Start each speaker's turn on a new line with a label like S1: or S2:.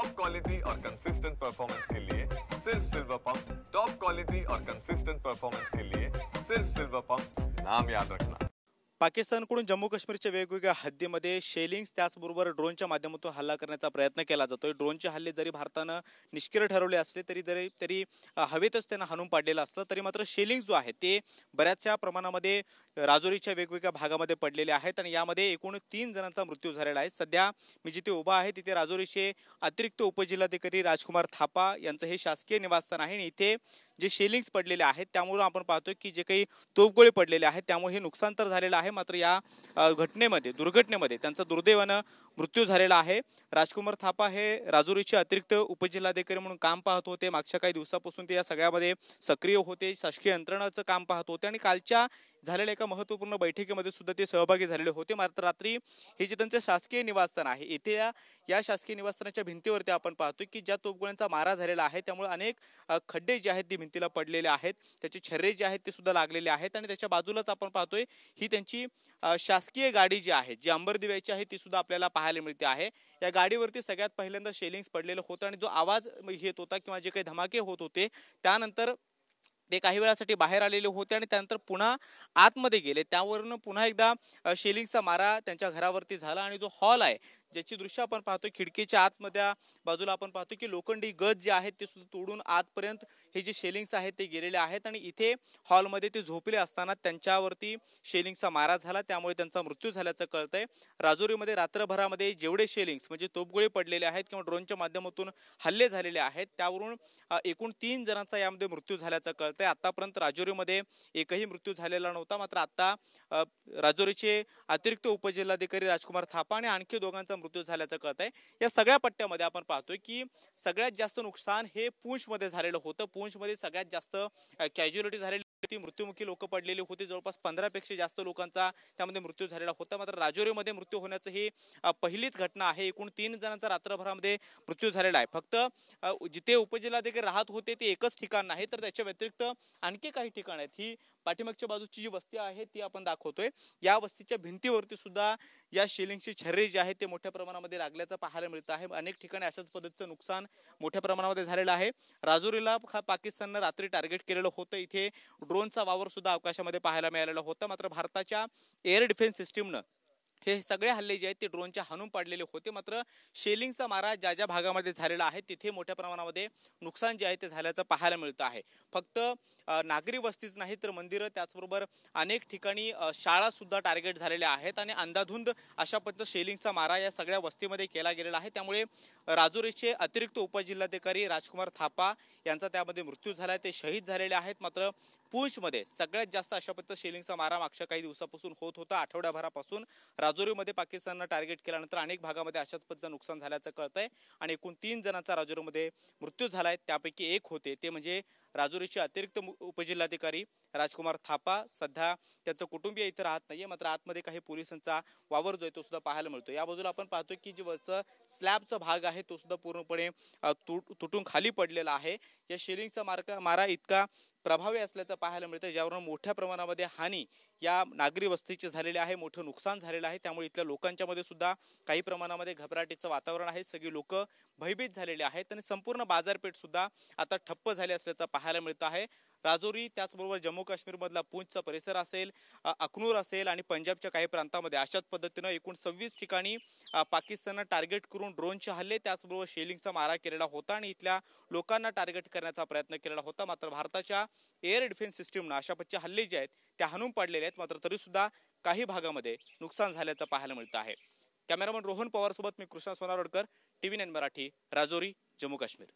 S1: Top quality और consistent performance के लिए सिर्फ सिल्वर पंप। टॉप क्वालिटी और कंसिस्टेंट परफॉर्मेंस के लिए सिर्फ सिल्वर पंप, नाम याद रखना।
S2: पाकिस्तानकडून जम्मू काश्मीरच्या वेगवेगळ्या हद्दीमध्ये शेलिंग्स त्याचबरोबर ड्रोनच्या माध्यमातून हल्ला करण्याचा प्रयत्न केला जातोय। ड्रोनचे हल्ले जरी भारतानं निष्क्रिय ठरवले असले तरी हवेतच त्यांना हाणून पाडलेलं असलं तरी मात्र शेलिंग्स जो आहे ते बऱ्याचशा प्रमाणामध्ये राजौरीच्या वेगवेगळ्या भागामध्ये पडलेले आहेत आणि यामध्ये एकूण 3 जणांचा मृत्यू झालेला आहे। सध्या मी जिथे उभा आहे तिथे राजौरीचे अतिरिक्त उपजिल्हाधिकारी राजकुमार थापा यांचं हे शासकीय निवासस्थान आहे आणि इथे जे शेलिंग्स पडलेले आहेत त्यामुळे आपण पाहतोय की जे काही तोफगोळे पडलेले आहेत त्यामुळे हे नुकसान तर झालेलं आहे, मात्र या दुर्घटनेमध्ये त्यांचा दुर्दैवानं मृत्यू झालेला आहे। राजकुमार थापा हे राजौरीचे अतिरिक्त उपजिल्हाधिकारी म्हणून काम पाहत होते। मागच्या काही दिवसापासून ते या सगळ्यामध्ये सक्रिय होते, शासकीय यंत्रणाचं काम पाहत होते आणि कालच्या झालेल्या एका महत्त्वपूर्ण बैठकीमध्ये सुद्धा ते सहभागी झालेले होते। मात्र रात्री हे जे त्यांचे शासकीय निवासस्थान आहे इथे या शासकीय निवासस्थानाच्या भिंतीवरती आपण पाहतोय की ज्या तोफगोळ्यांचा मारा झालेला आहे त्यामुळे अनेक खड्डे जे आहेत ते भिंतीला पडलेले आहेत, त्याचे छर्रे जे आहेत ते सुद्धा लागलेले आहेत आणि त्याच्या बाजूलाच आपण पाहतोय ही त्यांची शासकीय गाडी जी आहे जी अंबरदिव्याची आहे ती सुद्धा आपल्याला पाहायला मिळते आहे। या गाडीवरती सगळ्यात पहिल्यांदा शेलिंग्स पडलेलं होतं आणि जो आवाज येत होता किंवा जे काही धमाके होत होते त्यानंतर ते काही वेळासाठी बाहेर आलेले होते आणि त्यानंतर पुन्हा आतमध्ये गेले। त्यावरून पुन्हा एकदा शेलिंगचा मारा त्यांच्या घरावरती झाला आणि जो हॉल आहे ज्याची दृश्य आपण पाहतोय खिडकीच्या आतमध्ये बाजूला आपण पाहतोय की लोखंडी गज जे आहेत ते सुद्धा तोडून आतपर्यंत हे जे शेलिंग्स आहेत ते गेलेले आहेत आणि इथे हॉलमध्ये ते झोपले असताना त्यांच्यावरती शेलिंगचा मारा झाला, त्यामुळे त्यांचा मृत्यू झाल्याचं कळतंय। राजौरीमध्ये रात्रभरामध्ये जेवढे शेलिंग्स म्हणजे तोफगोळे पडलेले आहेत किंवा ड्रोनच्या माध्यमातून हल्ले झालेले आहेत त्यावरून एकूण 3 जणांचा यामध्ये मृत्यू झाल्याचं कळतंय। आतापर्यंत राजौरीमध्ये एकही मृत्यू झालेला नव्हता, मात्र आता राजौरीचे अतिरिक्त उपजिल्हाधिकारी राजकुमार थापा आणि आणखी दोघांचा मृत्यू झाल्याचं कळतंय। या सगळ्या पट्ट्यामध्ये आपण पाहतोय की सगळ्यात जास्त नुकसान हे पूंछमध्ये झालेलं होतं। पूंछमध्ये सगळ्यात जास्त कॅज्युअलिटी झालेली होती, मृत्युमुखी लोक पडलेली होती, जवळपास 15 पेक्षा जास्त लोकांचा त्यामध्ये मृत्यू झालेला होता। मात्र राजौरीमध्ये मृत्यू होण्याचं ही पहिलीच घटना आहे। एकूण 3 जणांचा रात्रभरामध्ये मृत्यू झालेला आहे। फक्त जिथे उपजिल्हाधिकारी राहत होते ते एकच ठिकाण नाही तर त्याच्या व्यतिरिक्त आणखी काही ठिकाण आहेत। ही पाठीमागच्या बाजूची जी वस्ती आहे ती आपण दाखवतोय। या वस्तीच्या भिंतीवरती सुद्धा या शेलिंगचे छर्रे जे आहेत ते मोठ्या प्रमाणामध्ये लागल्याचं पाहायला मिळतं आहे। अनेक ठिकाणी अशाच पद्धतीचं नुकसान मोठ्या प्रमाणामध्ये झालेलं आहे। राजौरीला पाकिस्ताननं रात्री टार्गेट केलेलं होतं, इथे ड्रोनचा वावर सुद्धा अवकाशामध्ये पाहायला मिळालेला होता, मात्र भारताच्या एअर डिफेन्स सिस्टीमनं हे सगळे हल्ले जे आहेत ते ड्रोनच्या हाणून पाडलेले होते। मात्र शेलिंगचा मारा ज्या ज्या भागामध्ये झालेला आहे तिथे मोठ्या प्रमाणामध्ये नुकसान जे आहे ते झाल्याचं पाहायला मिळतं आहे। फक्त नागरी वस्तीच नाही तर मंदिरं त्याचबरोबर अनेक ठिकाणी शाळा सुद्धा टार्गेट झालेल्या आहेत आणि अंधाधुंद अशा पद्धतीचा शेलिंगचा मारा या सगळ्या वस्तीमध्ये केला गेलेला आहे। त्यामुळे राजौरीचे अतिरिक्त उपजिल्हाधिकारी राजकुमार थापा यांचा त्यामध्ये मृत्यू झाला, ते शहीद झालेले आहेत। मात्र पूंछमध्ये सगळ्यात जास्त अशा पद्धतीचा शेलिंगचा मारा मागच्या काही दिवसापासून होत होता, आठवड्याभरापासून राजौरीमध्ये पाकिस्ताननं टार्गेट केल्यानंतर अनेक भागामध्ये अशाच पद्धतीचं नुकसान झाल्याचं कळतंय आणि एकूण 3 जणांचा राजौरीमध्ये मृत्यू झालाय। त्यापैकी एक होते ते म्हणजे राजौरीचे अतिरिक्त उपजिल्हाधिकारी राजकुमार थापा। सध्या त्यांचं कुटुंबीय इथे राहत नाहीये, मात्र आतमध्ये काही पोलिसांचा वावर जो आहे तो सुद्धा पाहायला मिळतो। या बाजूला आपण पाहतोय की जे वरचा स्लॅबचा भाग आहे तो सुद्धा पूर्णपणे तुटून खाली पडलेला आहे। या शेलिंगचा मारा इतका प्रभावी असल्याचं पाहायला मिळतं ज्यावरून मोठ्या प्रमाणामध्ये हानी या नागरी वस्तीची झालेली आहे, मोठं नुकसान झालेलं आहे। त्यामुळे इथल्या लोकांच्या मध्ये सुद्धा काही प्रमाणामध्ये घबराटीचं वातावरण आहे, सगळी लोक भयभीत झालेले आहेत आणि संपूर्ण बाजारपेठ सुद्धा आता ठप्प झाली असल्याचं पाहायला मिळतं आहे। राजौरी त्याचबरोबर जम्मू काश्मीर मधला पूंछचा परिसर असेल, अखनूर असेल आणि पंजाबच्या काही प्रांतामध्ये अशाच पद्धतीनं एकूण 26 ठिकाणी पाकिस्ताननं टार्गेट करून ड्रोनचे हल्ले त्याचबरोबर शेलिंगचा मारा केलेला होता आणि इथल्या लोकांना टार्गेट करण्याचा प्रयत्न केलेला होता। मात्र भारताच्या एअर डिफेन्स सिस्टीमनं अशा पद्धतीचे हल्ले जे आहेत ते हाणून पाडलेले आहेत, मात्र तरी सुद्धा काही भागामध्ये नुकसान झाल्याचं पाहायला मिळतं आहे। कॅमेरामन रोहन पवार सोबत मी कृष्णा सोनारोडकर, TV9 मराठी, राजौरी, जम्मू काश्मीर।